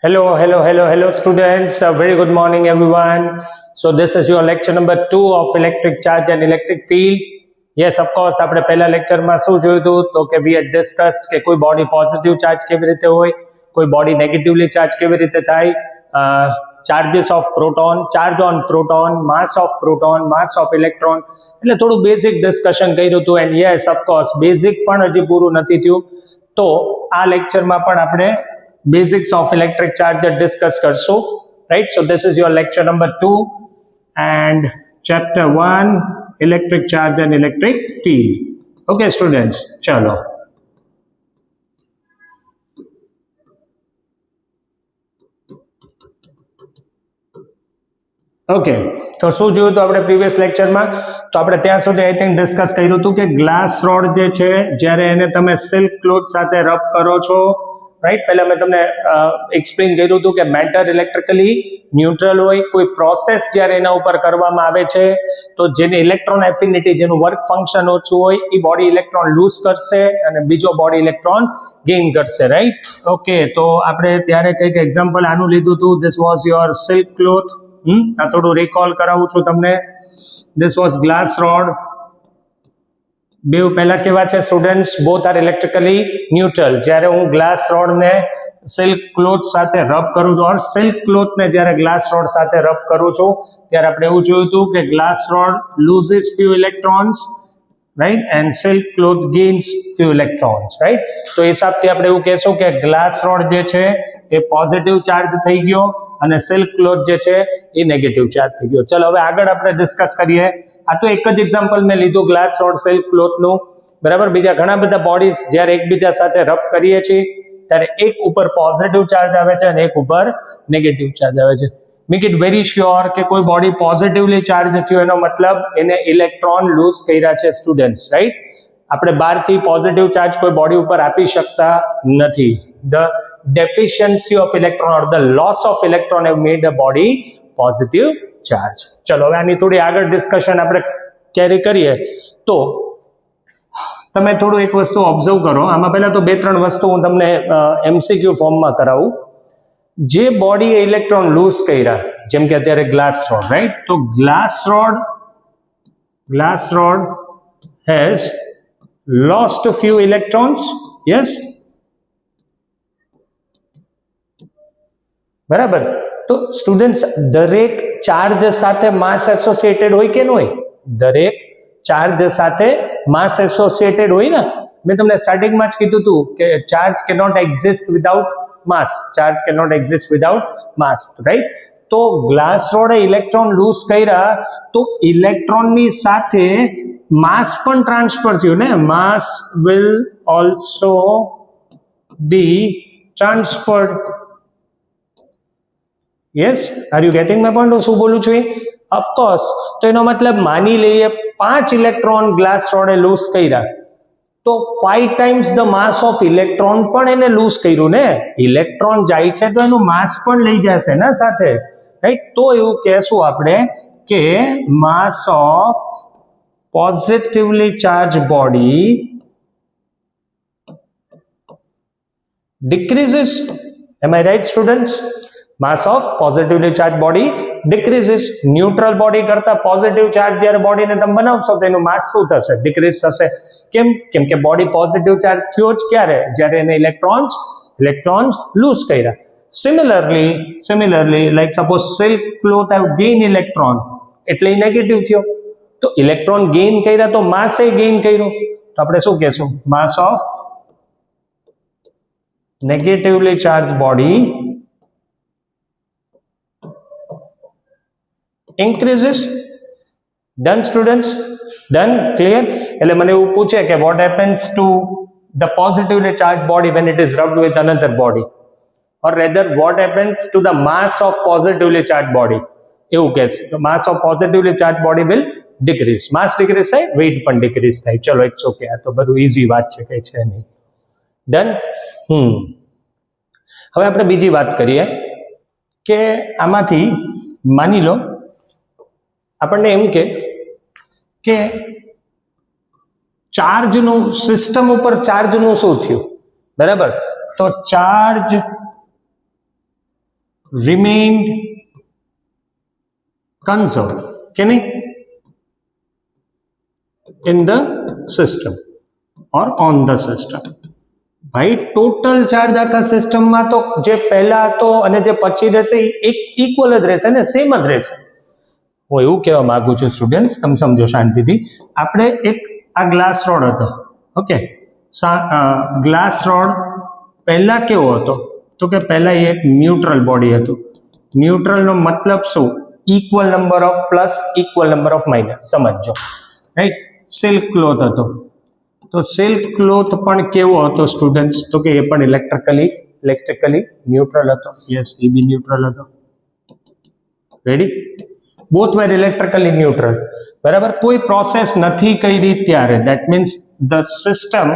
Hello, students. A very good morning, everyone. So this is your lecture number 2 of electric charge and electric field. Yes, of course, આપણે પહેલા લેક્ચરમાં શું જોયું હતું તો કે we had discussed કે કોઈ બોડી પોઝિટિવ ચાર્જ કેવી રીતે હોય, કોઈ બોડી નેગેટિવલી ચાર્જ કેવી રીતે થાય, charges of proton, charge on proton, mass of proton, mass of electron, એટલે થોડું બેઝિક ડિસ્કશન કર્યું હતું. And yes of course basic પણ હજી પૂરું નથી થયું, તો આ લેક્ચરમાં પણ આપણે basics of electric charge discuss karso, right? So this is your lecture number 2 and chapter 1 electric charge and electric field. Okay students, chalo. Okay, તો શું જોયું તો આપણે પ્રીવિયસ લેક્ચરમાં, તો આપણે ત્યાં સુધી આઈ થિંક ડિસ્કસ કર્યું હતું કે ગ્લાસ રોડ જે છે જ્યારે એને તમે સિલ્ક ક્લોથ સાથે રબ કરો છો, રાઈટ, પહેલા મેં તમને એક્સપ્લેન કર્યું હતું કે મેટર ઇલેક્ટ્રિકલી ન્યુટ્રલ હોય, કોઈ પ્રોસેસ જ્યારે એના ઉપર કરવામાં આવે છે તો જેની ઇલેક્ટ્રોન એફિનિટી, જેનું વર્ક ફંક્શન ઓછું હોય, એ બોડી ઇલેક્ટ્રોન લૂઝ કરશે અને બીજો બોડી ઇલેક્ટ્રોન ગેઇન કરશે, રાઈટ. ઓકે, તો આપણે ત્યારે કંઈક એક્ઝામ્પલ આનું લીધું હતું. This was your silk cloth. આ થોડું રિકોલ કરાવું છું તમને. This was glass road. બે પહેલા કેવા છે students? Both are electrically neutral. જ્યારે હું ગ્લાસ રોડને સિલ્ક ક્લોથ સાથે રબ કરું છું, ઓર સિલ્ક ક્લોથને જ્યારે ગ્લાસ રોડ સાથે રબ કરું છું, ત્યારે આપણે એવું જોયું હતું કે glass rod loses few electrons, right, and silk cloth gains few electrons, right. તો એ હિસાબથી આપણે એવું કહેશું કે ગ્લાસ રોડ જે છે એ પોઝિટિવ ચાર્જ થઈ ગયો અને સિલ્ક ક્લોથ જે છે એ નેગેટિવ ચાર્જ થઈ ગયો. ચલો હવે આગળ આપણે ડિસ્કસ કરીએ. આ તો એક જ એક્ઝામ્પલ મેં લીધું ગ્લાસ રોડ સિલ્ક ક્લોથનું, બરાબર. બીજા ઘણા બધા બોડીઝ જ્યારે એકબીજા સાથે રબ કરીએ છીએ ત્યારે એક ઉપર પોઝિટિવ ચાર્જ આવે છે અને એક ઉપર નેગેટિવ ચાર્જ આવે છે. મેક ઇટ વેરી શ્યોર કે કોઈ બોડી પોઝિટિવલી ચાર્જ થયો એનો મતલબ એને ઇલેક્ટ્રોન લૂઝ કર્યા છે સ્ટુડન્ટ્સ, રાઈટ. આપણે બહારથી પોઝિટિવ ચાર્જ કોઈ બોડી ઉપર આપી શકતા નથી. The deficiency of electron or the loss of electron have made a body positive charge. ચલો હવે આની થોડી આગળ ડિસ્કશન આપણે ક્યારે કરીએ તો તમે થોડું એક વસ્તુ ઓબ્ઝર્વ કરો. આમાં પહેલા તો બે ત્રણ વસ્તુ હું તમને MCQ ફોર્મમાં કરાવું. જે બોડીએ ઇલેક્ટ્રોન લૂઝ કર્યા, જેમ કે અત્યારે ગ્લાસ રોડ, રાઈટ, તો glass road has lost a few electrons, yes, બરાબર. તો સ્ટુડન્ટ્સ, દરેક ચાર્જ સાથે માસ એસોસિએટેડ હોય કે ન હોય? દરેક ચાર્જ સાથે માસ એસોસિએટેડ હોય ને. મેં તમને સ્ટાર્ટિંગમાં જ કીધું હતું કે charge cannot exist without mass, charge cannot exist without mass, right. તો ગ્લાસ રોડે ઇલેક્ટ્રોન લૂઝ કર્યા તો ઇલેક્ટ્રોનની સાથે માસ પણ ટ્રાન્સફર થયું ને. Mass will also be transferred. Yes, are you getting my point? હું શું બોલું છું? ઓફકોર્સ. તો એનો મતલબ માની લઈએ 5 ઇલેક્ટ્રોન ગ્લાસ રોડે લૂઝ કર્યા તો 5 times the mass of electron પણ એને લૂઝ કર્યું ને. ઇલેક્ટ્રોન જાય છે તો એનું માસ પણ લઈ જશે ને સાથે, રાઈટ. તો એવું કહેશું આપણે કે માસ of positively charge body decreases. Am I right students? Mass of positively charged body decreases. Neutral body કરતા પોઝિટિવ ચાર્જ જ્યારે બોડીને તમે બનાવશો તો એનું માસ શું થશે? ડિક્રીઝ થશે. કેમ કે બોડી પોઝિટિવ ચાર્જ થયો જ ક્યારે? જ્યારે એને ઇલેક્ટ્રોન્સ લૂઝ કર્યા. Similarly like suppose silk cloth have gain electron, એટલે નેગેટિવ થયો. તો ઇલેક્ટ્રોન ગેઇન કર્યા તો માસ એ ગેઇન કર્યું. તો આપણે શું કહેશું? માસ of negatively charge body increases. Done students? Done? Clear? એટલે મને એવું પૂછે કે what happens to the positively charged body when it is rubbed with another body, or rather what happens to the mass of positively charged body? એવું કહેશે. તો mass of positively charged body will decrease. mass decrease થાય, weight પણ decrease થાય. ચલો it's okay, આ તો બધું ઈઝી વાત છે, કઈ છે નહીં. ડન. હવે આપણે બીજી વાત કરીએ કે આમાંથી માની લો આપણને એમ કે ચાર્જનું સિસ્ટમ ઉપર ચાર્જનું શું થયું, બરાબર. તો ચાર્જ remained conserved કે નહીં in the system or on the system. ભાઈ ટોટલ ચાર્જ આખા સિસ્ટમમાં તો જે પહેલા હતો અને જે પછી રહેશે એક ઇક્વલ જ રહેશે ને, સેમ જ રહેશે. હું એવું કહેવા માંગુ છું સ્ટુડન્ટ્સ, તમે સમજો શાંતિથી. આપણે એક આ ગ્લાસ રોડ હતો, ઓકે, ગ્લાસ રોડ પહેલા કેવો હતો તો કે પહેલા એ એક ન્યુટ્રલ બોડી હતું. ન્યુટ્રલનો મતલબ શું? Equal number of plus, equal number of minus. સમજો, રાઈટ. સિલ્ક ક્લોથ હતો, તો સિલ્ક ક્લોથ પણ કેવો હતો સ્ટુડન્ટ્સ? તો કે એ પણ ઇલેક્ટ્રિકલી ન્યુટ્રલ હતો. યસ, એ બી ન્યુટ્રલ હતો. Ready? Both were electrically neutral. બરાબર? કોઈ પ્રોસેસ નથી કરી ત્યારે, that means the system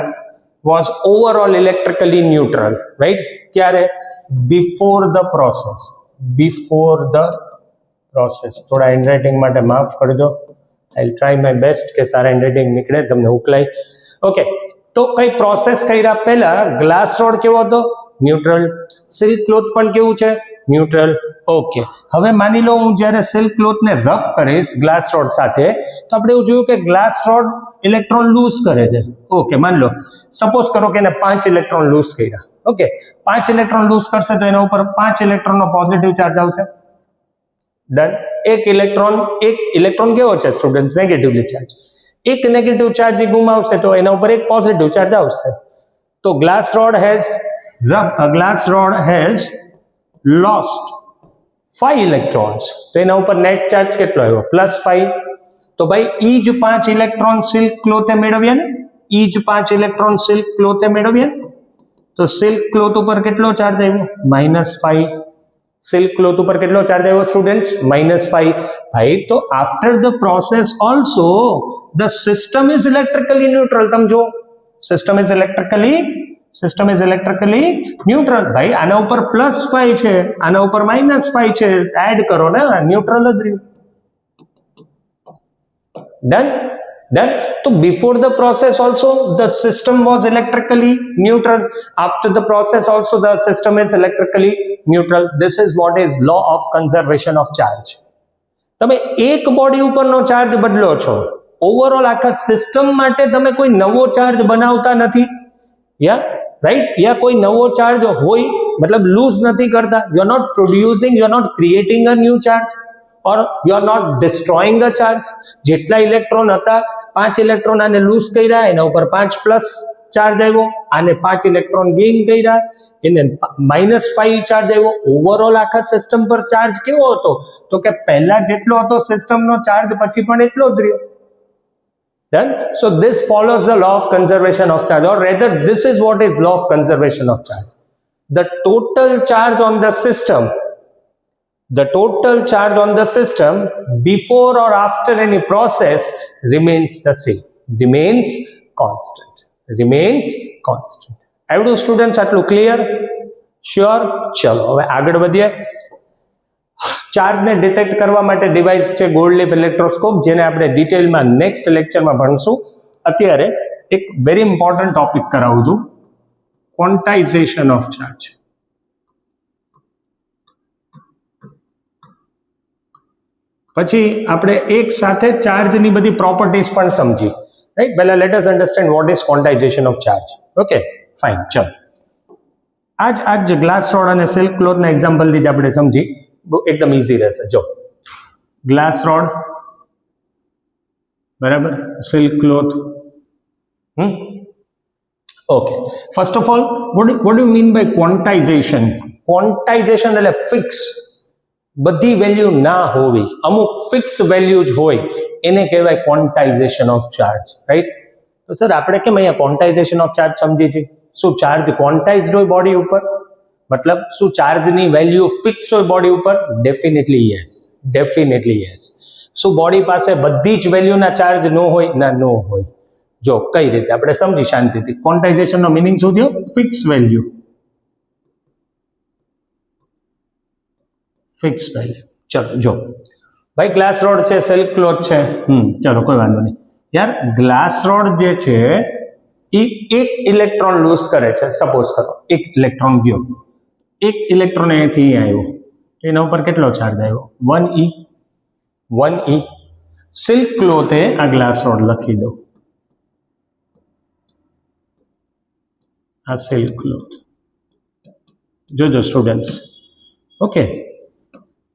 was overall electrically neutral. Right? ક્યારે? Before the process. થોડા હેન્ડરાઇટિંગ માટે માફ કરજો. આઈ ટ્રાય માય બેસ્ટ કે સારા હેન્ડરાઇટિંગ નીકળે, તમને ઉકલાય. ઓકે, તો કઈ પ્રોસેસ કર્યા પહેલા ગ્લાસ રોડ કેવો હતો? ન્યુટ્રલ. સિલ્ક ક્લોથ પણ કેવું છે? ન્યુટ્રલ. ઓકે, હવે માની લો હું જ્યારે સિલ્ક ક્લોથને રબ કરીશ ગ્લાસ રોડ સાથે, તો આપણે એવું જોયું કે ગ્લાસ રોડ ઇલેક્ટ્રોન લૂઝ કરે છે. ઓકે, માની લો સપોઝ કરો કે એને 5 ઇલેક્ટ્રોન લૂઝ કર્યા. ઓકે, 5 ઇલેક્ટ્રોન લૂઝ કરશે તો એના ઉપર 5 ઇલેક્ટ્રોનનો પોઝિટિવ ચાર્જ આવશે. ડન. એક ઇલેક્ટ્રોન કેવો છે સ્ટુડન્ટ્સ? Negatively charge. એક નેગેટિવ ચાર્જ ગુમાવશે તો એના ઉપર એક પોઝિટિવ ચાર્જ આવશે. તો glass road has lost 5 electrons. તો એના ઉપર નેટ ચાર્જ કેટલો આવ્યો? +5. તો ભાઈ ઈ જ 5 ઇલેક્ટ્રોન સિલ્ક ક્લોથે મેળવ્યા ને, તો સિલ્ક ક્લોથ ઉપર કેટલો ચાર્જ આવ્યો? -5. સિલ્ક ક્લોથ ઉપર કેટલો ચાર્જ આવ્યો સ્ટુડન્ટ્સ? -5. ભાઈ, તો after the process also the system is electrically neutral. તમે જો, સિસ્ટમ ઇઝ ઇલેક્ટ્રિકલી ન્યુટ્રલ. ભાઈ, આના ઉપર +5 છે, આના ઉપર -5 છે, એડ કરો ને, ન્યુટ્રલ જ રહ્યું. Done. So before the process also the system was electrically neutral. After the process also the system is electrically neutral. This is what is law of conservation of charge. તમે એક body ઉપરનો charge બદલો છો, overall આખા system માટે તમે કોઈ નવો ચાર્જ બનાવતા નથી, યા રાઈટ? યા કોઈ નવો ચાર્જ હોય મતલબ લૂઝ નથી કરતા. You are not producing, you are not creating a new charge or you are not destroying a charge. જેટલા ઇલેક્ટ્રોન હતા, 5 ઇલેક્ટ્રોન આને લૂઝ કર્યા, એના ઉપર 5 પ્લસ ચાર્જ આવ્યો, આને 5 ઇલેક્ટ્રોન ગેઇન કર્યા, એને -5 ચાર્જ આવ્યો. ઓવરઓલ આખા સિસ્ટમ પર ચાર્જ કેવો હતો? તો કે પહેલા જેટલો હતો સિસ્ટમનો ચાર્જ પછી પણ એટલો જ રહ્યો. Done? So this follows the law of conservation of charge, or rather this is what is law of conservation of charge. The total charge on the system before or after any process remains the same, remains constant. આવડું students? આટલું clear? Sure? ચલો હવે આગળ વધીએ. ચાર્જને detect કરવા માટે device છે ગોલ્ડ લીફ ઇલેક્ટ્રોસ્કોપ, જેને આપણે ડિટેલમાં નેક્સ્ટ લેક્ચરમાં ભણશું. અત્યારે એક વેરી ઇમ્પોર્ટન્ટ ટોપિક કરાવું છું, ક્વોન્ટાઇઝેશન ઓફ ચાર્જ. પછી આપણે એક સાથે ચાર્જની બધી પ્રોપર્ટીઝ પણ સમજી. રાઈટ? પહેલા let us understand what is quantization of charge. Okay, fine. ચલો, આજ ગ્લાસ રોડ અને સિલ્ક ક્લોથના એક્ઝામ્પલથી જ આપણે સમજી, એકદમ ઇઝી રહેશે. જો, ગ્લાસ રોડ, બરાબર, silk cloth. Okay, first of all what do mean by quantization? Quantization એટલે ફિક્સ, બધી વેલ્યુ ના હોવી, અમુક ફિક્સ વેલ્યુ જ હોય, એને કહેવાય ક્વોન્ટાઇઝેશન ઓફ ચાર્જ. રાઈટ? તો સર આપણે કેમ અહીંયા ક્વોન્ટાઇઝેશન ઓફ ચાર્જ સમજી છીએ? શું ચાર્જ ક્વોન્ટાઇઝડ હોય બોડી ઉપર? મતલબ શું ચાર્જની વેલ્યુ ફિક્સ હોય બોડી ઉપર? Definitely yes. શું બોડી પાસે બધી જ વેલ્યુના ચાર્જ નો હોય? ના, નો હોય. જો કઈ રીતે આપણે સમજી શાંતિથી. ક્વોન્ટાઇઝેશનનો મિનિંગ શું થયો? Fix value. ચલો જો ભાઈ, ગ્લાસ રોડ છે, સિલ્ક ક્લોથ છે, ચલો કોઈ વાંધો નહીં. યાર, ગ્લાસ રોડ જે છે એ એક ઇલેક્ટ્રોન લૂઝ કરે છે. સપોઝ કરો એક ઇલેક્ટ્રોન ગયો, એક ઇલેક્ટ્રોન અહીંયાથી અહીંયા આવ્યો, એના ઉપર કેટલો ચાર્જ આવ્યો? 1e. 1e. સિલ્ક ક્લોથ એ આ ગ્લાસ રોડ લખી દો, આ સિલ્ક ક્લોથ. જોજો સ્ટુડન્ટ્સ, ઓકે.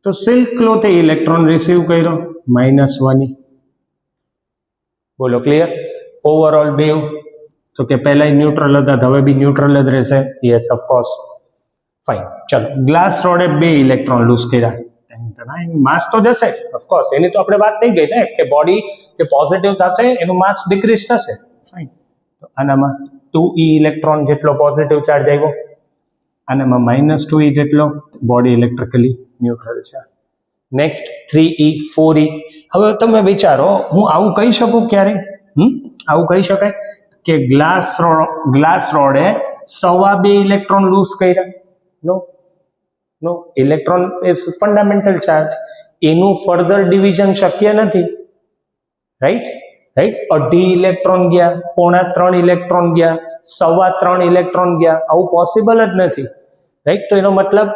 તો સિલ્ક ક્લોથ એ ઇલેક્ટ્રોન રિસીવ કર્યો -1e. બોલો ક્લિયર? ઓવરઓલ બેવ તો કે પહેલા ન્યુટ્રલ હતા, હવે બી ન્યુટ્રલ જ રહેશે. Yes of course, fine. ચલો, ગ્લાસ રોડે 2 ઇલેક્ટ્રોન લૂઝ કર્યા. માસ તો જશે ઓફકોર્સ, એની તો આપણે વાત થઈ ગઈ ને કે બોડી જે પોઝિટિવ થશે એનું માસ ડિક્રીઝ થશે. ફાઇન. તો આનામાં 2e ઇલેક્ટ્રોન જેટલો પોઝિટિવ ચાર્જ આવ્યો, આનામાં -2e જેટલો, બોડી ઇલેક્ટ્રિકલી ન્યુટ્રલ છે. Next 3e 4e. હવે તમે વિચારો, હું આવું કહી શકું ક્યારે? આવું કહી શકાય કે ગ્લાસ રોડે 2.25 ઇલેક્ટ્રોન લૂઝ કર્યા? નો. ઇલેક્ટ્રોન ઇઝ ફંડામેન્ટલ ચાર્જ, એનું ફર્ધર ડિવિઝન શક્ય નથી. રાઈટ. 2.5 ઇલેક્ટ્રોન ગયા, 3.25 ઇલેક્ટ્રોન ગયા, 3.25 ઇલેક્ટ્રોન ગયા, આવું પોસિબલ જ નથી. રાઈટ. તો એનો મતલબ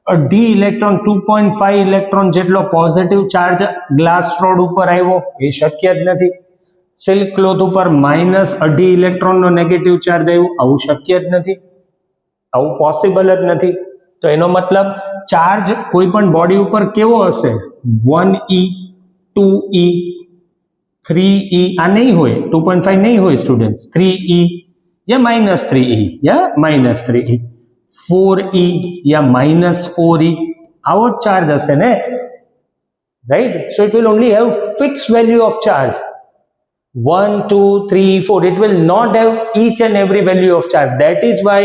2.5 ઇલેક્ટ્રોન 2.5 ઇલેક્ટ્રોન જેટલો પોઝિટિવ ચાર્જ ગ્લાસ રોડ ઉપર આવ્યો, એ શક્ય જ નથી. સિલ્ક ક્લોથ ઉપર -2.5 ઇલેક્ટ્રોનનો નેગેટિવ ચાર્જ આવ્યો, આવું શક્ય જ નથી, આવું પોસિબલ જ નથી. તો એનો મતલબ ચાર્જ કોઈ પણ બોડી ઉપર કેવો હશે? 1e 2e 3e. આ નહીં હોય, 2.5 નહીં હોય સ્ટુડન્ટ્સ. 3e યા -3e યા -3e, 4e યા -4e, આવો જ ચાર્જ હશે ને. Right. So it will only have fix value of charge. 1, 2, 3, 4. It will not have each and every value of charge. That is why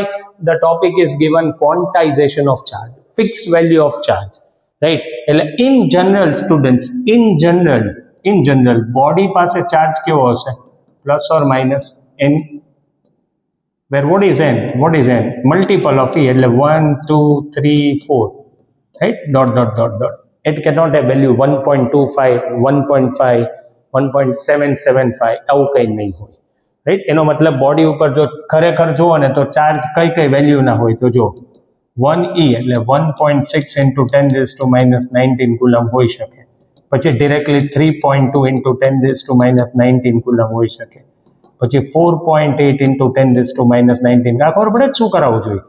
the topic is given quantization of charge, fixed value of charge. Right. In general, students, in general, body પાસે charge કેવો હશે? Plus or minus n. Where what is n? What is n? Multiple of e. એટલે 1, 2, 3, 4. Right. Dot. It cannot have value 1.25, 1.5. 1.775 આવું કંઈ નહીં હોય. Right. એનો મતલબ બોડી ઉપર જો ખરેખર જુઓ ને તો ચાર્જ કઈ વેલ્યુ ના હોય, તો જો 1e એટલે 1.6 into 10⁻⁻19 કુલમ હોઈ શકે. પછી ડિરેક્ટલી 3.2 into 10⁻⁻19 કુલમ હોઈ શકે. પછી 4.8 into 10⁻⁻19. આ ખબર પડે શું કરાવવું જોઈએ?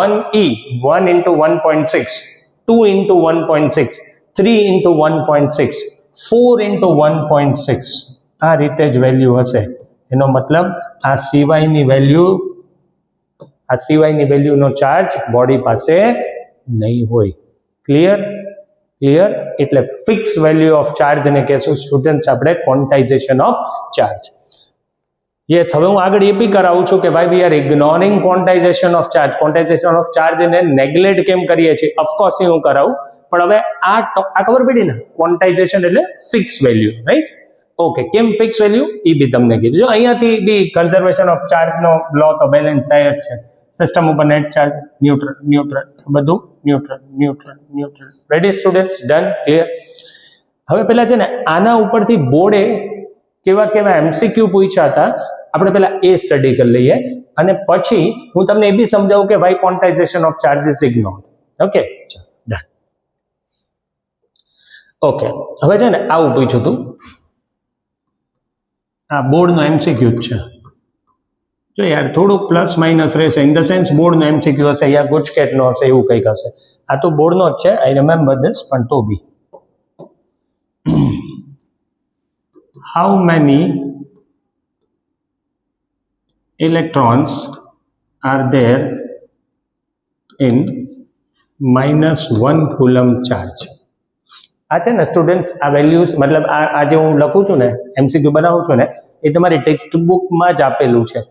1e 1 into 1.6, 2 into 1.6, 3 into 1.6, 4 into 1.6. આ રીતે જ વેલ્યુ હશે. એનો મતલબ આ સિવાયની વેલ્યુનો ચાર્જ બોડી પાસે નહીં હોય. ક્લિયર? એટલે ફિક્સ વેલ્યુ ઓફ ચાર્જ ને કહેશું સ્ટુડન્ટ્સ આપણે ક્વોન્ટાઇઝેશન ઓફ ચાર્જ. યસ. હવે હું આગળ એ બી કરાવું છું કે ભાઈ we are ignoring quantization of charge. Quantization of charge ને નેગ્લેક્ટ કેમ કરીએ છીએ? ઓફકોર્સ હું કરાવું, પણ હવે આ ખબર પડી ને, ક્વોન્ટાઇઝેશન એટલે ફિક્સ વેલ્યુ. રાઈટ. ઓકે. કેમ ફિક્સ વેલ્યુ એ બી તમને કીધું. જો અહીંયાથી બી કન્ઝર્વેશન ઓફ ચાર્જનો લો તો બેલેન્સ થાય જ છે. સિસ્ટમ ઉપર નેટ ચાર્જ ન્યુટ્રલ, બધું neutral. Ready students? Done? Clear? હવે પેલા છે ને આના ઉપરથી બોર્ડે કેવા MCQ પૂછ્યા હતા, આપણે પેલા એ સ્ટડી કરી લઈએ અને પછી હું તમને એ બી સમજાવું કે ભાઈ quantization of charge is ignored. Okay, done. Okay. હવે છે ને આવું પૂછ્યું હતું, આ બોર્ડનો MCQ જ છે. જો યાર થોડુંક પ્લસ માઇનસ રહેશે, ઇન ધ સેન્સ બોર્ડનો MCQ હશે યા ગુજકેટનો હશે, એવું કંઈક હશે. આ તો બોર્ડનો જ છે, આઈ રિમેમ્બર ધીસ, પણ તો બી how many electrons are there in -1 coulomb charge? આ છે ને સ્ટુડન્ટ્સ, આ વેલ્યુઝ મતલબ આ જે હું લખું છું ને, MCQ બનાવું છું ને, એ તમારી ટેક્સ્ટ બુકમાં જ આપેલું છે.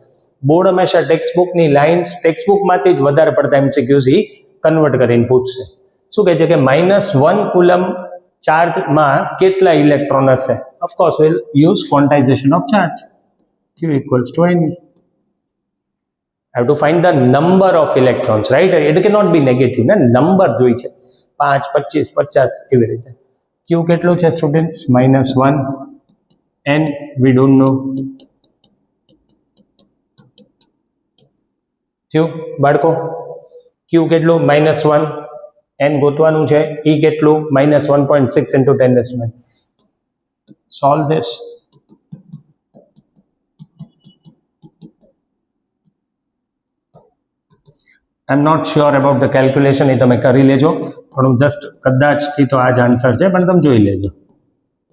બોર્ડ હંમેશા ટેક્સ્ટ બુકની લાઇન્સ, ટેક્સ્ટ બુકમાંથી જ વધારે પડતા MCQs કન્વર્ટ કરીને પૂછશે. શું કહે છે કે -1 coulomb ચાર્જમાં કેટલા ઇલેક્ટ્રોન હશે? Of course will use quantization of charge. Q equals to N. I have to find the number of electrons, right? It cannot be negative, ને નંબર જોઈ છે, 5, 25, 50 એવી રીતે. Q કેટલું છે students? -1. N we don't know. Q બાળકો, Q કેટલું? -1. n ગોતવાનું છે. E કેટલું? -1.6 into 10⁻⁹. Solve this. I'm not sure about the calculation. એ તમે કરી લેજો, પણ હું જસ્ટ કદાચથી તો આ જ આન્સર છે, પણ તમે જોઈ લેજો.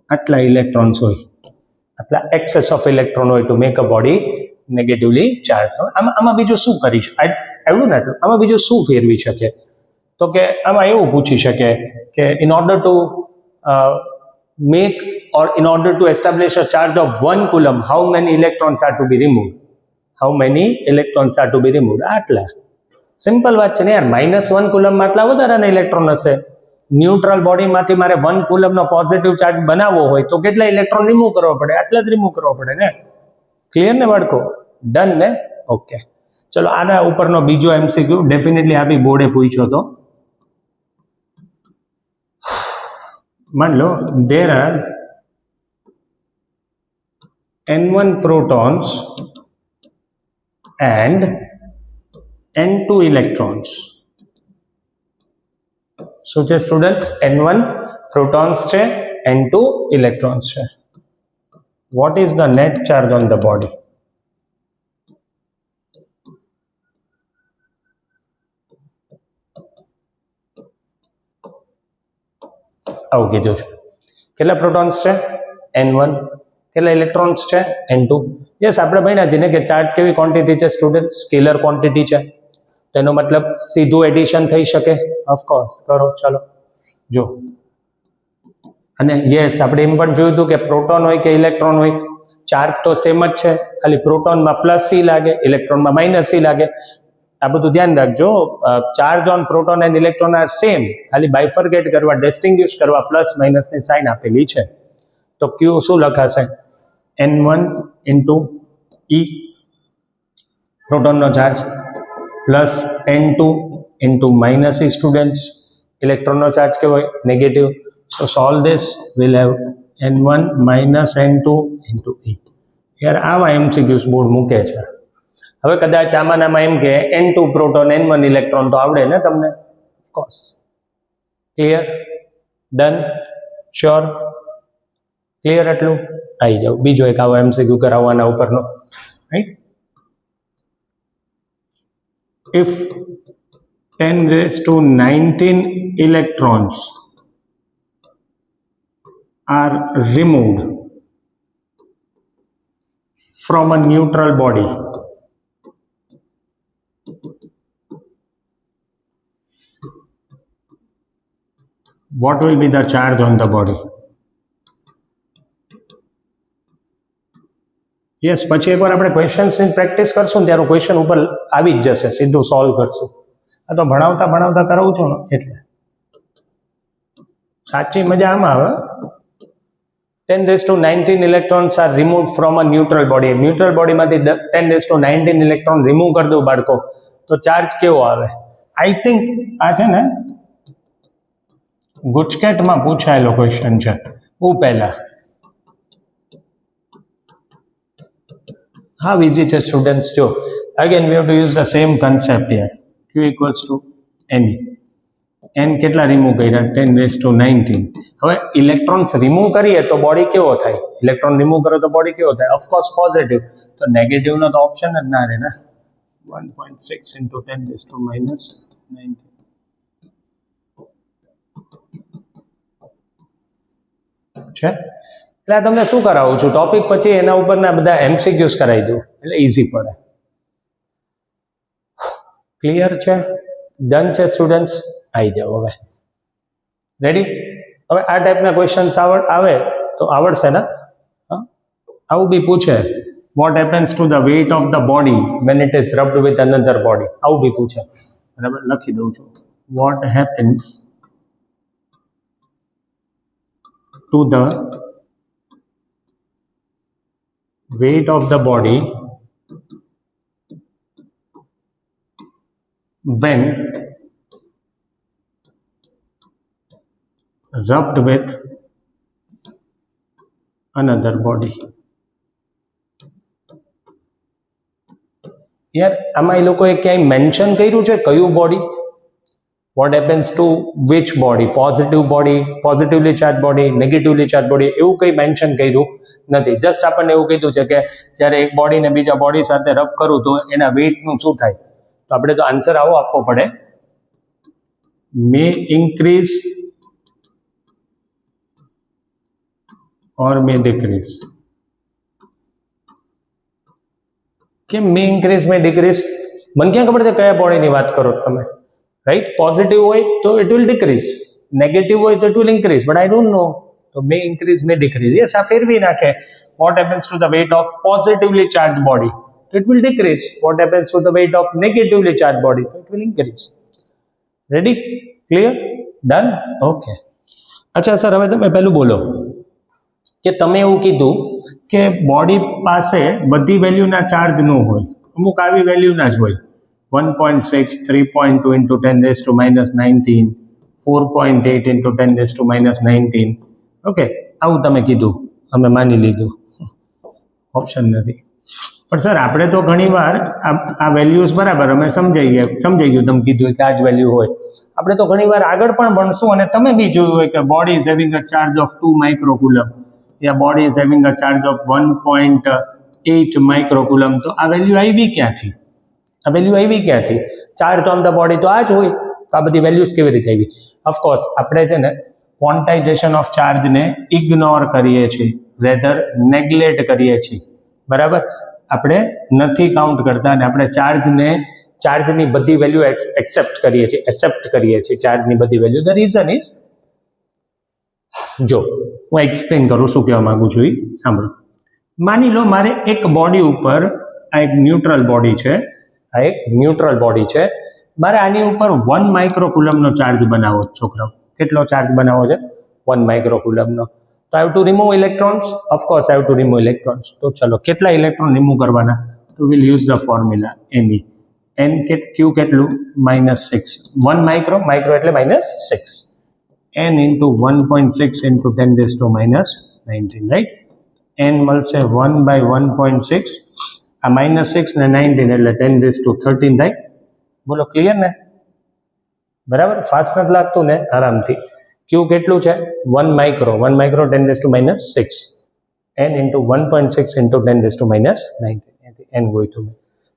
આટલા ઇલેક્ટ્રોન્સ હોય, આટલા એક્સેસ ઓફ ઇલેક્ટ્રોન હોય to make a body negatively charge. આમાં બીજું શું કરી શકે? આવડું ને આટલું, આમાં બીજું શું ફેરવી શકે? તો કે આમાં એવું પૂછી શકે કે in order to make or in order to establish a charge of 1 coulomb, how many electrons are to be removed? How many electrons are to be removed? આટલા સિમ્પલ વાત છે ને યાર. -1 કુલમમાં આટલા વધારાના ઇલેક્ટ્રોન હશે. ન્યુટ્રલ બોડીમાંથી મારે 1 કુલમનો પોઝિટિવ ચાર્જ બનાવવો હોય તો કેટલા ઇલેક્ટ્રોન રિમૂવ કરવો પડે? આટલા જ રિમૂવ કરવો પડે ને. ક્લિયર ને બાળકો? ડન ને? ઓકે, ચલો આના ઉપરનો બીજો MCQ ડેફિનેટલી આ બી બોર્ડે પૂછ્યો હતો. માન લો there are N1 protons and N2 electrons. શું છે સ્ટુડન્ટ્સ? N1 protons છે, N2 electrons છે. What is the net charge on the body? આવું કીધું છે. કેટલા પ્રોટોન્સ છે? N1. કેટલા ઇલેક્ટ્રોન્સ છે? N2. યસ, આપણે ભણ્યા છીએ ને કે ચાર્જ કેવી ક્વોન્ટિટી છે સ્ટુડન્ટ? સ્કેલર ક્વોન્ટિટી છે. તેનો મતલબ સીધું એડિશન થઈ શકે? ઓફકોર્સ. કરો ચાલો જો. અને યસ, આપણે એમ પણ જોયું હતું કે પ્રોટોન હોય કે ઇલેક્ટ્રોન હોય, ચાર્જ તો સેમ જ છે, ખાલી પ્રોટોનમાં +C લાગે, ઇલેક્ટ્રોનમાં -C લાગે. આ બધું ધ્યાન રાખજો. Charge on proton and electron are same, ખાલી બાયફર્ગેટ કરવા, ડિસ્ટિંગ્વિશ કરવા +- ની સાઇન આપેલી છે. તો Q શું લખાશે? N1 into E પ્રોટોનનો charge plus N2 into -E students ઇલેક્ટ્રોનનો ચાર્જ કેવો હોય? Negative. So solve this, will have N1 -N2 into E. યાર આવા MCQs બોર્ડ મૂકે છે. હવે કદાચ આમાં એમ કે N2 પ્રોટોન N1 ઇલેક્ટ્રોન તો આવડે ને તમને? Of course. Clear? Done? Sure? Clear? એટલું આવી જાવ. બીજો એક આવો MCQ કરાવવાના ઉપરનો, right? If 10⁻19 electrons are removed from a neutral body, what will be the charge on the body? Yes, પછી એકવાર આપણે ક્વેશ્ચન્સની પ્રેક્ટિસ કરશું ત્યારે ક્વેશ્ચન ઉપર આવી જ જશે, સીધું સોલ્વ કરશું. આ તો ભણાવતા ભણાવતા કરાવું છું ને એટલે સાચી મજા આમાં આવે. 10⁻19 electrons are removed from a neutral body. Neutral બોડીમાંથી 10⁻19 ઇલેક્ટ્રોન રિમૂવ કરી દઉં બાળકો, તો ચાર્જ કેવો આવે? આઈ થિંક આ છે ને ગુજકેટમાં પૂછાયેલો ક્વેશ્ચન છે બહુ પહેલા. How easy છે સ્ટુડન્ટ્સ? જો again we have to use the same concept here. Q equals to NE. N કેટલા રિમૂવ કર્યા? 10⁻19. હવે ઇલેક્ટ્રોન્સ રિમૂવ કરીએ તો બોડી કેવો થાય? ઇલેક્ટ્રોન રિમૂવ કરો તો બોડી કેવો થાય? Of course positive. તો નેગેટિવનો તો ઓપ્શન જ ના રહે ને. 1.6 into 10⁻19 છે. એટલે આ તમને શું કરાવું છું, ટોપિક પછી એના ઉપરના બધા MCQs કરાવી દઉં એટલે ઇઝી પડે. ક્લિયર છે? ડન છે સ્ટુડન્ટ્સ? આવી જાઓ હવે. રેડી? હવે આ ટાઈપના ક્વેશ્ચન્સ આવે તો આવડશે ને? આવું બી પૂછે, what happens to the weight of the body when it is rubbed with another body? આવું બી પૂછે. બરાબર, લખી દઉં છું. What happens to the weight of the body when rubbed with another body. યાર આમાં એ લોકોએ ક્યાંય મેન્શન કર્યું છે કયું body? Vote happens two which body, positively charge body, negatively charge body, એવું કંઈ મેન્શન કર્યું નથી. જસ્ટ આપણને એવું કીધું છે કે જ્યારે એક બોડીને બીજા બોડી સાથે રબ કરું તો એના વેઇટનું શું થાય. તો આપણે તો આન્સર આવો આપવો પડે, મે ઇન્ક્રીઝ ઓર મે ડિક્રીઝ. કે મે ઇન્ક્રીઝ મે ડિક્રીઝ, મને ક્યાં ખબર છે કયા બોડીની વાત કરો તમે, રાઈટ. પોઝિટિવ હોય તો ઇટ વિલ ડિક્રીઝ, નેગેટિવ હોય તો it will increase, but I don't know. તો may increase may decrease, yes, આ ફેરવી નાખે. What happens to the weight of positively charge body, તો it will decrease. What happens to the weight of negatively charge body, તો it will increase. Ready? Clear? Done? Okay. અચ્છા sir, હવે તમે પહેલું બોલો કે તમે એવું કીધું કે બોડી પાસે બધી વેલ્યુના ચાર્જ ન હોય, અમુક આવી વેલ્યુના જ હોય. 1.6, 3.2 into 10 raised to minus 19, 4.8 into 10 raised to minus 19. Okay, આવું તમે કીધું, અમે માની લીધું, ઓપ્શન નથી. પણ સર આપણે તો ઘણીવાર આ વેલ્યુઝ બરાબર અમે સમજાઈ ગયું, તમે કીધું કે આ જ વેલ્યુ હોય. આપણે તો ઘણીવાર આગળ પણ ભણશું અને તમે બી જોયું હોય કે body is having a charge of 2 માઇક્રોકુલમ yeah body is having a charge of 1.8 માઇક્રોકુલમ. તો આ વેલ્યુ આવી ક્યાંથી? ચાર્જ ઓન ધ બોડી તો આ જ હોય, તો આ બધી વેલ્યુઝ કેવી રીતે આવી? ઓફકોર્સ આપણે છે ને ક્વોન્ટાઇઝેશન ઓફ ચાર્જને ઇગ્નોર કરીએ છીએ, રેધર નેગ્લેક્ટ કરીએ છીએ, બરાબર. આપણે નથી કાઉન્ટ કરતા અને આપણે ચાર્જની બધી વેલ્યુ એક્સેપ્ટ કરીએ છીએ ચાર્જની બધી વેલ્યુ. ધ રીઝન ઇઝ, જો હું એક્સપ્લેન કરું શું કહેવા માંગુ છું, સાંભળો. માની લો મારે એક બોડી ઉપર, આ એક ન્યુટ્રલ બોડી છે, મારે આની ઉપર 1 માઇક્રોકુલમનો ચાર્જ બનાવો છોકરાઓ. કેટલો ચાર્જ બનાવો છે? 1 માઇક્રોકુલમનો. તો I have to remove electrons, of course I have to remove electrons. તો ચલો, કેટલા ઇલેક્ટ્રોન રિમૂવ કરવાના? તો will use the formula Ne. n ક્યુ કેટલું? -6. 1 માઇક્રો એટલે -6. n into 1.6 into 10 raised to minus 19, right? n મળશે 1/1.6. આ -6 ને 19 એટલે 10 raised to 13, right? બોલો, ક્લિયર ને? બરાબર, ફાસ્ટ નથી લાગતું ને? આરામથી. ક્યુ કેટલું છે? 1 micro 10 raised to -6. n into 1.6 into 10 raised to -19. n ગોઈતું.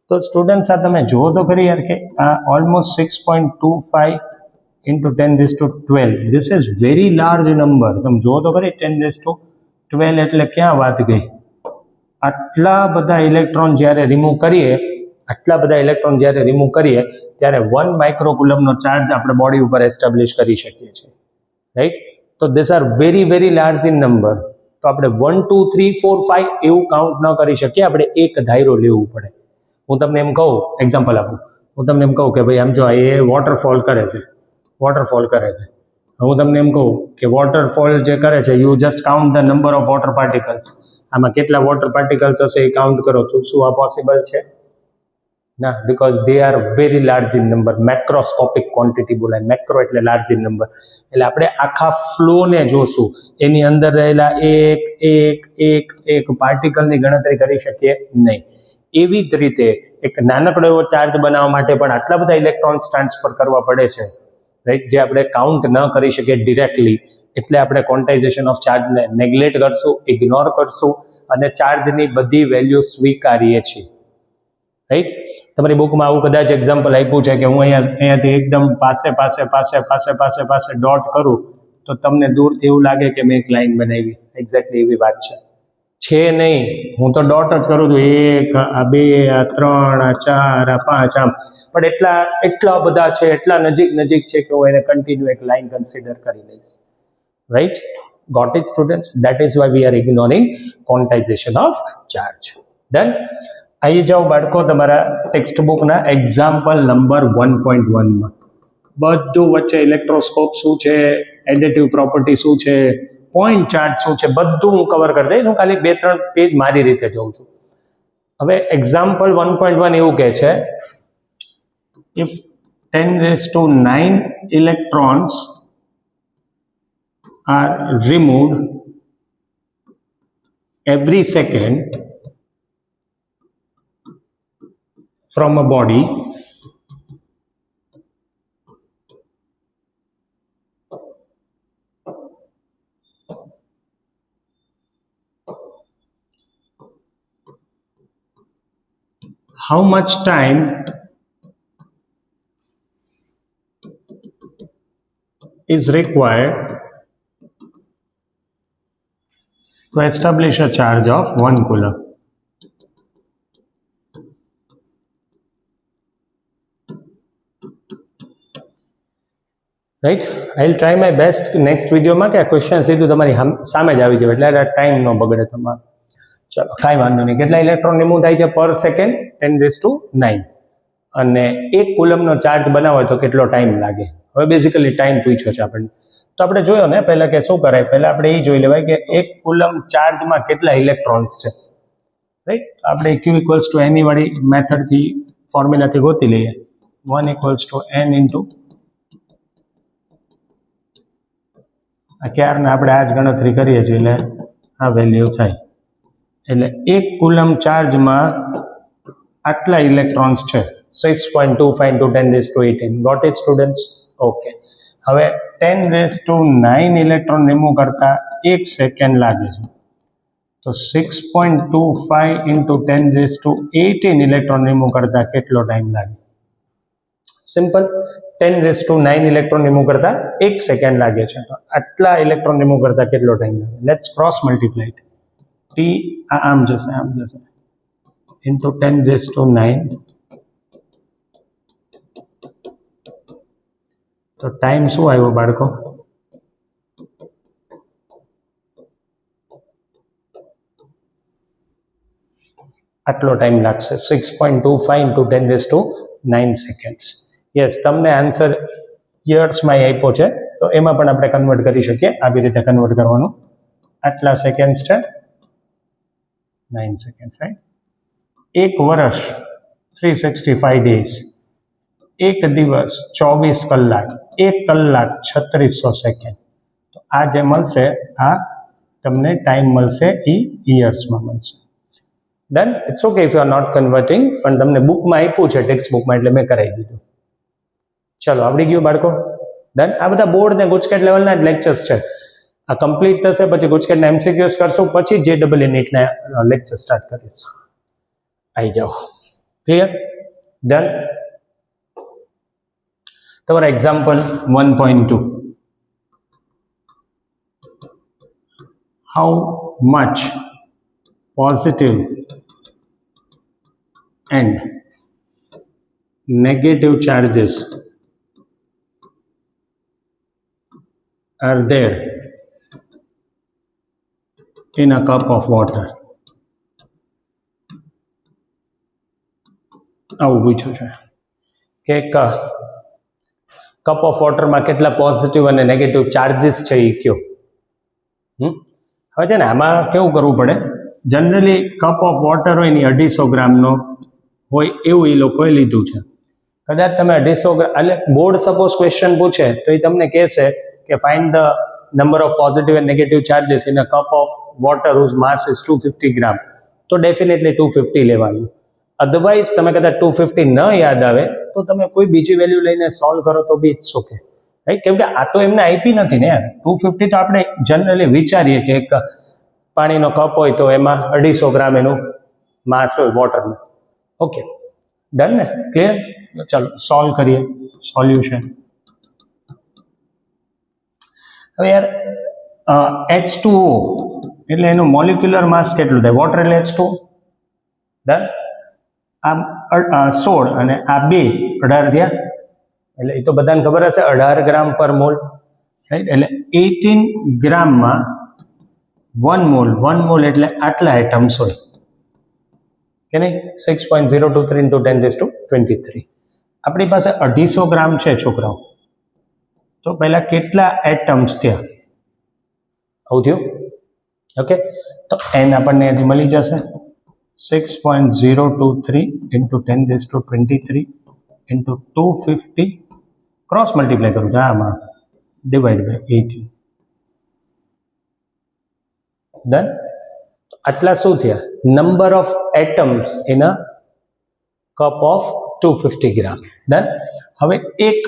તો સ્ટુડન્ટ્સ આ તમે જુઓ તો ખરી યાર કે આ almost 6.25 into 10 raised to 12. This is very large number. તમે જુઓ તો ખરી 10 raised to 12 એટલે ક્યાં વાત ગઈ? આટલા બધા ઇલેક્ટ્રોન જ્યારે રિમૂવ કરીએ ત્યારે 1 માઇક્રોકુલમનો ચાર્જ આપણે બોડી ઉપર એસ્ટાબ્લિશ કરી શકીએ છીએ, રાઈટ? તો this are very very large in number. તો આપણે 1 2 3 4 5 એવું કાઉન્ટ ન કરી શકીએ, આપણે એક ધાયરો લેવું પડે. હું તમને એમ કહું, એક્ઝામ્પલ આપું, હું તમને એમ કહું કે ભાઈ આમ જો એ વોટરફોલ કરે છે. હું તમને એમ કહું કે વોટરફોલ જે કરે છે, you just count the number of water particles. આમાં કેટલા વોટર પાર્ટિકલ્સ હશે એ કાઉન્ટ કરો. તો શું આ પોસિબલ છે? ના, because they are very large in number. Macroscopic quantity બોલાય. મેક્રો એટલે લાર્જ ઇન નંબર. એટલે આપણે આખા ફ્લોને જોશું, એની અંદર રહેલા એક પાર્ટિકલની ગણતરી કરી શકીએ નહીં. એવી જ રીતે એક નાનકડો એવો ચાર્જ બનાવવા માટે પણ આટલા બધા ઇલેક્ટ્રોન્સ ટ્રાન્સફર કરવા પડે છે, રાઈટ? જે આપણે કાઉન્ટ ન કરી શકીએ ડિરેક્ટલી. એટલે આપણે ક્વોન્ટાઇઝેશન ઓફ ચાર્જને નેગ્લેક્ટ કરશું, ઇગ્નોર કરશું અને ચાર્જની બધી વેલ્યુ સ્વીકારીએ છીએ, રાઈટ? તમારી બુકમાં આવું કદાચ એક્ઝામ્પલ આપ્યું છે કે હું અહીંયાથી એકદમ પાસે ડોટ કરું તો તમને દૂરથી એવું લાગે કે મેં એક લાઈન બનાવી. એક્ઝેક્ટલી એવી વાત છે નહીં. હું તો ડોટ જ કરું છું, 1 આ 2 આ 3 આ 4 આ 5 આમ. પણ એટલા બધા છે, એટલા નજીક છે કે હું એને કન્ટિન્યુ એક લાઈન કન્સિડર કરી લઈશ, right? Got it students? That is why we are ignoring quantization of charge. Done? અહીં જાઓ બાળકો તમારા ટેક્સ્ટ બુકના એક્ઝામ્પલ નંબર 1.1માં. બધું વચ્ચે ઇલેક્ટ્રોસ્કોપ શું છે, એડિટિવ પ્રોપર્ટી શું છે, પોઈન્ટ ચાર્જ શું છે, બધું હું કવર કરી દઈશ. હું ખાલી 2-3 પેજ મારી રીતે જોઉં છું. હવે એક્ઝામ્પલ 1.1 એવું કહે છે, if 10 raised to 9 electrons are removed every second from a body, how much time is required to establish a charge of 1 coulomb. Right, I will try my best next વિડીયોમાં કે આ ક્વેશ્ચન સીધું તમારી સામે જ આવી જાય એટલે ટાઈમ ન બગડે તમારો. ચલો કાંઈ વાંધો નહીં. કેટલા ઇલેક્ટ્રોન રિમૂવ થાય છે પર સેકન્ડ? 10⁹ અને 1 કુલમનો ચાર્જ બનાવો હોય તો કેટલો ટાઈમ લાગે? હવે બેઝિકલી ટાઈમ પૂછ્યો છે આપણને, તો આપણે જોયો ને પહેલાં કે શું કરાય, પહેલાં આપણે એ જોઈ લેવાય કે 1 કુલમ ચાર્જમાં કેટલા ઇલેક્ટ્રોન્સ છે. રાઈટ, આપણે Q = N વાળી મેથડથી ફોર્મ્યુલાથી ગોતી લઈએ. 1 = N × ક્યારના આપણે આ જ ગણતરી કરીએ છીએ એટલે આ વેલ્યુ થાય. એટલે 1 કુલમ ચાર્જમાં આટલા ઇલેક્ટ્રોન્સ છે, 6.25 × 10⁸. Got it students? ઓકે. હવે 10⁹ ઇલેક્ટ્રોન રિમૂવ કરતા 1 સેકન્ડ લાગે છે, તો 6.25 × 10⁸ ઇલેક્ટ્રોન રિમૂવ કરતા કેટલો ટાઈમ લાગે? સિમ્પલ, 10⁹ ઇલેક્ટ્રોન રિમૂવ કરતા 1 સેકન્ડ લાગે છે, તો આટલા ઇલેક્ટ્રોન રિમૂવ કરતા કેટલો ટાઈમ લાગે? Let's cross multiply. T આમ જશે ઇન્ટુ 10⁹. તો ટાઈમ શું આવ્યો બાળકો? આટલો ટાઈમ લાગશે, 6.25 × 10⁹ સેકન્ડ્સ. યસ, તમને આન્સર યર્સમાં આપ્યો છે, તો એમાં પણ આપણે કન્વર્ટ કરી શકીએ. આવી રીતે કન્વર્ટ કરવાનું. આટલા સેકન્ડ્સ છે, 9 સેકન્ડ્સ. રાઈટ, 1 વર્ષ 365 ડેઝ, 1 દિવસ 24 કલાક, 1 કલાક 3600 સેકન્ડ. તો આ જે મળશે, આ તમને ટાઈમ મળશે એ યર્સમાં મળશે. Done. It's okay if you are not converting, પણ તમને બુકમાં આપ્યું છે, ટેક્સ્ટ બુકમાં, એટલે મેં કરાવી દીધું. ચલો, આવડી ગયું બાળકો? ડન. આ બધા બોર્ડ ને ગુજકેટ લેવલના જ લેક્ચર્સ છે. આ કમ્પ્લીટ થશે પછી ગુજકેટના MCQs કરશું, પછી JEE નીટના લેક્ચર સ્ટાર્ટ કરીશ. આવી જાઓ. ક્લિયર? ડન. તમારા example 1.2. How much positive and negative charges are there in a cup of water? આવું પૂછ્યું છે કે કપ ઓફ વોટરમાં કેટલા પોઝિટિવ અને નેગેટિવ ચાર્જીસ છે એ કયો. હવે છે ને, આમાં કેવું કરવું પડે, જનરલી કપ ઓફ વોટર હોય ને 250 ગ્રામનો હોય એવું એ લોકોએ લીધું છે. કદાચ તમે 250 ગ્રામ, એટલે બોર્ડ સપોઝ ક્વેશ્ચન પૂછે તો એ તમને કહેશે કે find the number of positive and negative charges in a cup of water whose mass is 250 gram, તો ડેફિનેટલી 250 લેવાનું. અધરવાઇઝ તમે કદાચ 250 ન યાદ આવે તો તમે કોઈ બીજી વેલ્યુ લઈને સોલ્વ કરો તો બી ઇટ્સ ઓકે. રાઈટ, કેમ કે આ તો એમને આપી નથી ને યાર. 250 તો આપણે જનરલી વિચારીએ કે એક પાણીનો કપ હોય તો એમાં 250 ગ્રામ એનું માસ હોય વોટરનું. ઓકે, ડન ને? ક્લિયર? ચાલો સોલ્વ કરીએ. સોલ્યુશન. હવે યાર H2O એટલે એનું મોલિક્યુલર માસ કેટલું થાય? વોટર એટલે H2O. ડન. આ 16 અને આ 2 18 થયા, એટલે એ તો બધાને ખબર હશે 18 ગ્રામ પર મોલ. રાઈટ, એટલે 18 ગ્રામમાં 1 મોલ. 1 મોલ એટલે આટલા એટમ્સ હોય કે નહીં? 6.023 × 10⁻23. આપણી પાસે 250 ગ્રામ છે છોકરાઓ, તો પહેલા કેટલા એટમ્સ થયા? આવું થયું. ઓકે, તો n આપણને અહીંથી મળી જશે 6.023 × 10⁻23 × 250. ક્રોસ મલ્ટીપ્લાય કરું છું આમાં, ડિવાઈડ બાય 18. ડન. આટલા શું થયા? Number of atoms in a cup of 250 gram. Done. હવે એક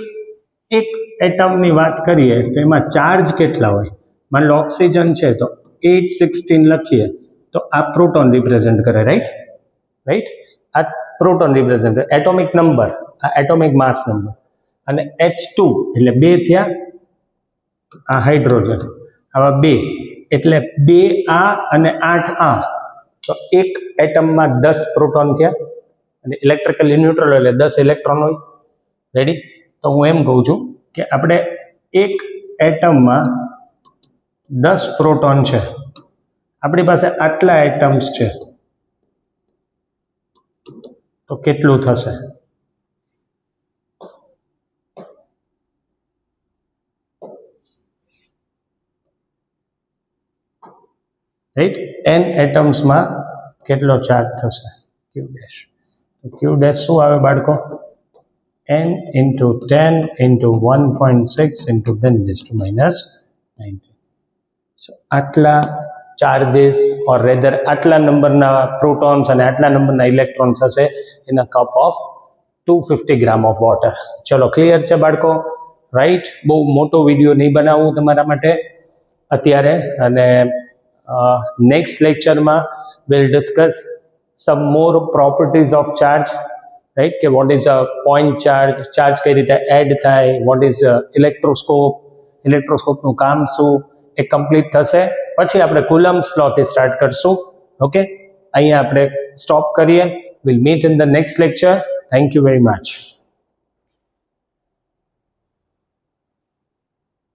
એટમની વાત કરીએ તો એમાં ચાર્જ કેટલા હોય? માની લો ઓક્સિજન છે તો 816 લખીએ તો આ પ્રોટોન રિપ્રેઝેન્ટ કરે. રાઈટ. આ પ્રોટોન રિપ્રેઝન્ટ, એટોમિક નંબર, આ એટોમિક માસ નંબર, અને H2 એટલે 2 થયા, આ હાઇડ્રોજન, આવા 2 એટલે 2 આ અને 8 આ, તો એક એટમમાં 10 પ્રોટોન થયા, અને ઇલેક્ટ્રિકલી ન્યુટ્રલ એટલે 10 ઇલેક્ટ્રોન હોય. રેડી? તો હું એમ કહું છું કે આપણે એક એટમમાં 10 પ્રોટોન છે, આપણી પાસે આટલા એટમ્સ છે, તો કેટલું થશે? રાઈટ? n એટમ્સમાં કેટલો ચાર્જ થશે? q dash. તો q ડેશ શું આવે બાળકો? n into 10 into 1.6 into 10⁻⁹. સો આટલા ચાર્जेस ઓર રેધર આટલા નંબરના પ્રોટોન્સ અને આટલા નંબરના ઇલેક્ટ્રોન્સ હશે in a cup of 250 gram of water. ચલો, ક્લિયર છે બાળકો? રાઈટ? બહુ મોટો વિડીયો નહીં બનાવવું તમારા માટે અત્યારે, અને નેક્સ્ટ લેક્ચરમાં will discuss some more properties of charge. Right? કે what is a point charge, charge કઈ રીતે એડ થાય, વોટ ઇઝ ઇલેક્ટ્રોસ્કોપ, ઇલેક્ટ્રોસ્કોપનું કામ શું, એ કમ્પ્લીટ થશે. પછી આપણે કુલમ્બ્સ લોથી સ્ટાર્ટ કરશું. ઓકે, અહીંયા આપણે સ્ટોપ કરીએ. Will meet in the next lecture. Thank you very much.